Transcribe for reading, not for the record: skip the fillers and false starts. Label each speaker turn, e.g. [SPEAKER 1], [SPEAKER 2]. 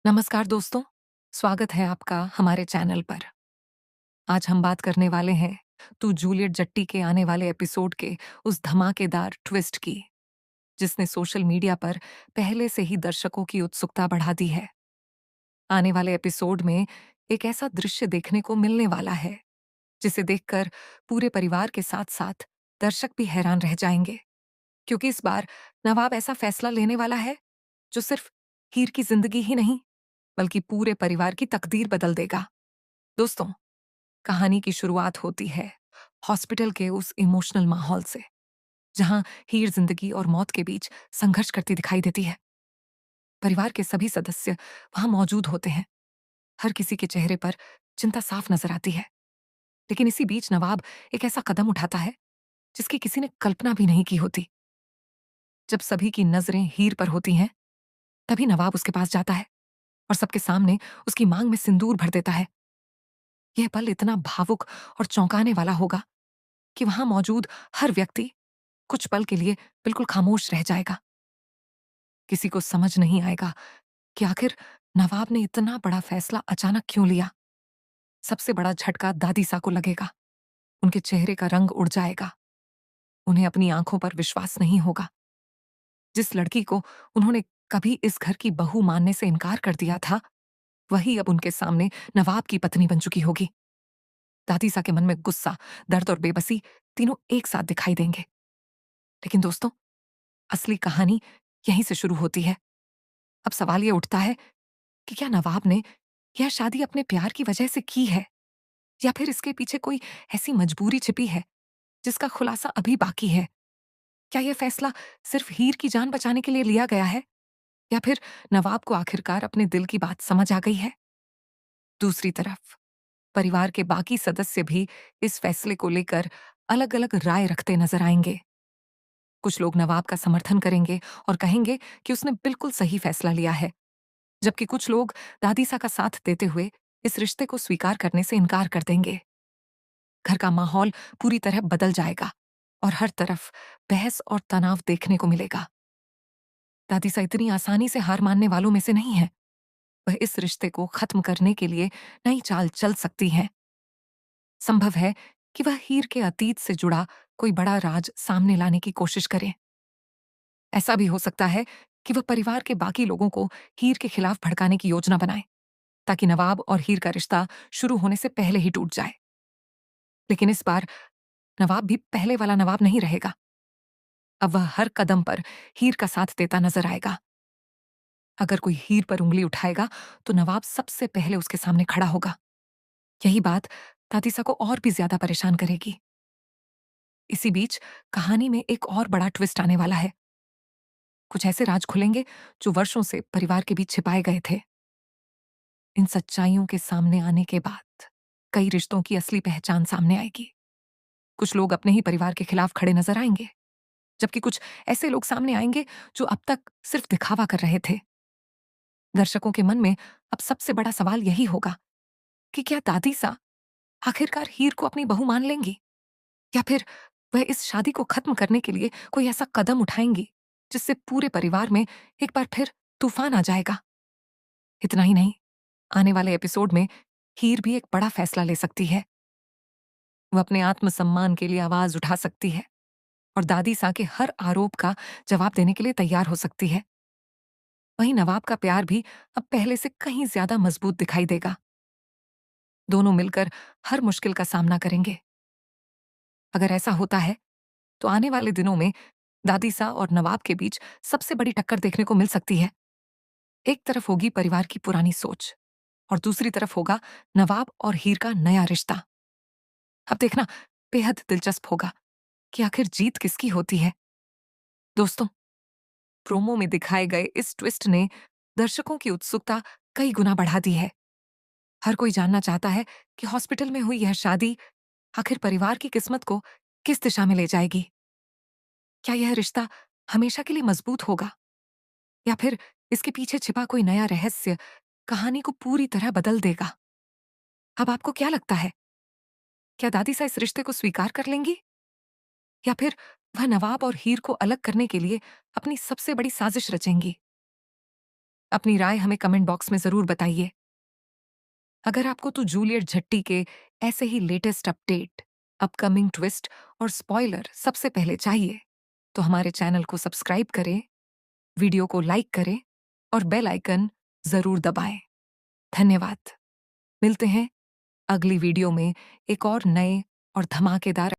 [SPEAKER 1] नमस्कार दोस्तों, स्वागत है आपका हमारे चैनल पर। आज हम बात करने वाले हैं तू जूलियट जट्टी के आने वाले एपिसोड के उस धमाकेदार ट्विस्ट की, जिसने सोशल मीडिया पर पहले से ही दर्शकों की उत्सुकता बढ़ा दी है। आने वाले एपिसोड में एक ऐसा दृश्य देखने को मिलने वाला है, जिसे देखकर पूरे परिवार के साथ-साथ दर्शक भी हैरान रह जाएंगे, क्योंकि इस बार नवाब ऐसा फैसला लेने वाला है, जो सिर्फ हीर की जिंदगी ही नहीं, बल्कि पूरे परिवार की तकदीर बदल देगा। दोस्तों, कहानी की शुरुआत होती है हॉस्पिटल के उस इमोशनल माहौल से, जहां हीर जिंदगी और मौत के बीच संघर्ष करती दिखाई देती है। परिवार के सभी सदस्य वहां मौजूद होते हैं, हर किसी के चेहरे पर चिंता साफ नजर आती है। लेकिन इसी बीच नवाब एक ऐसा कदम उठाता है जिसकी किसी ने कल्पना भी नहीं की होती। जब सभी की नजरें हीर पर होती हैं, तभी नवाब उसके पास जाता है और सबके सामने उसकी मांग में सिंदूर भर देता है। यह पल इतना भावुक और चौंकाने वाला होगा कि वहां मौजूद हर व्यक्ति कुछ पल के लिए बिल्कुल खामोश रह जाएगा। किसी को समझ नहीं आएगा कि आखिर नवाब ने इतना बड़ा फैसला अचानक क्यों लिया। सबसे बड़ा झटका दादी सा को लगेगा। उनके चेहरे का रंग उड़ जाएगा। उन्हें अपनी आंखों पर विश्वास नहीं होगा। जिस लड़की को उन्होंने कभी इस घर की बहू मानने से इनकार कर दिया था, वही अब उनके सामने नवाब की पत्नी बन चुकी होगी। दादी सा के मन में गुस्सा, दर्द और बेबसी तीनों एक साथ दिखाई देंगे। लेकिन दोस्तों, असली कहानी यहीं से शुरू होती है। अब सवाल ये उठता है कि क्या नवाब ने यह शादी अपने प्यार की वजह से की है, या फिर इसके पीछे कोई ऐसी मजबूरी छिपी है जिसका खुलासा अभी बाकी है। क्या यह फैसला सिर्फ हीर की जान बचाने के लिए लिया गया है, या फिर नवाब को आखिरकार अपने दिल की बात समझ आ गई है। दूसरी तरफ परिवार के बाकी सदस्य भी इस फैसले को लेकर अलग अलग राय रखते नजर आएंगे। कुछ लोग नवाब का समर्थन करेंगे और कहेंगे कि उसने बिल्कुल सही फैसला लिया है, जबकि कुछ लोग दादीसा का साथ देते हुए इस रिश्ते को स्वीकार करने से इनकार कर देंगे। घर का माहौल पूरी तरह बदल जाएगा और हर तरफ बहस और तनाव देखने को मिलेगा। दादीसा इतनी आसानी से हार मानने वालों में से नहीं है। वह इस रिश्ते को खत्म करने के लिए नई चाल चल सकती हैं। संभव है कि वह हीर के अतीत से जुड़ा कोई बड़ा राज सामने लाने की कोशिश करे। ऐसा भी हो सकता है कि वह परिवार के बाकी लोगों को हीर के खिलाफ भड़काने की योजना बनाए, ताकि नवाब और हीर का रिश्ता शुरू होने से पहले ही टूट जाए। लेकिन इस बार नवाब भी पहले वाला नवाब नहीं रहेगा। अब वह हर कदम पर हीर का साथ देता नजर आएगा। अगर कोई हीर पर उंगली उठाएगा तो नवाब सबसे पहले उसके सामने खड़ा होगा। यही बात दादीसा को और भी ज्यादा परेशान करेगी। इसी बीच कहानी में एक और बड़ा ट्विस्ट आने वाला है। कुछ ऐसे राज खुलेंगे जो वर्षों से परिवार के बीच छिपाए गए थे। इन सच्चाइयों के सामने आने के बाद कई रिश्तों की असली पहचान सामने आएगी। कुछ लोग अपने ही परिवार के खिलाफ खड़े नजर आएंगे, जबकि कुछ ऐसे लोग सामने आएंगे जो अब तक सिर्फ दिखावा कर रहे थे। दर्शकों के मन में अब सबसे बड़ा सवाल यही होगा कि क्या दादी सा आखिरकार हीर को अपनी बहू मान लेंगी, या फिर वह इस शादी को खत्म करने के लिए कोई ऐसा कदम उठाएंगी जिससे पूरे परिवार में एक बार फिर तूफान आ जाएगा। इतना ही नहीं, आने वाले एपिसोड में हीर भी एक बड़ा फैसला ले सकती है। वह अपने आत्मसम्मान के लिए आवाज उठा सकती है और दादी सा के हर आरोप का जवाब देने के लिए तैयार हो सकती है। वहीं नवाब का प्यार भी अब पहले से कहीं ज्यादा मजबूत दिखाई देगा। दोनों मिलकर हर मुश्किल का सामना करेंगे। अगर ऐसा होता है तो आने वाले दिनों में दादी सा और नवाब के बीच सबसे बड़ी टक्कर देखने को मिल सकती है। एक तरफ होगी परिवार की पुरानी सोच, और दूसरी तरफ होगा नवाब और हीर का नया रिश्ता। अब देखना बेहद दिलचस्प होगा कि आखिर जीत किसकी होती है। दोस्तों, प्रोमो में दिखाए गए इस ट्विस्ट ने दर्शकों की उत्सुकता कई गुना बढ़ा दी है। हर कोई जानना चाहता है कि हॉस्पिटल में हुई यह शादी आखिर परिवार की किस्मत को किस दिशा में ले जाएगी। क्या यह रिश्ता हमेशा के लिए मजबूत होगा, या फिर इसके पीछे छिपा कोई नया रहस्य कहानी को पूरी तरह बदल देगा। अब आपको क्या लगता है, क्या दादी सा इस रिश्ते को स्वीकार कर लेंगी, या फिर वह नवाब और हीर को अलग करने के लिए अपनी सबसे बड़ी साजिश रचेंगी। अपनी राय हमें कमेंट बॉक्स में ज़रूर बताइए। अगर आपको तो जूलियट झट्टी के ऐसे ही लेटेस्ट अपडेट, अपकमिंग ट्विस्ट और स्पॉइलर सबसे पहले चाहिए, तो हमारे चैनल को सब्सक्राइब करें, वीडियो को लाइक करें और बेल आइकन ज़रूर दबाएं। धन्यवाद। मिलते हैं अगली वीडियो में एक और नए और धमाकेदार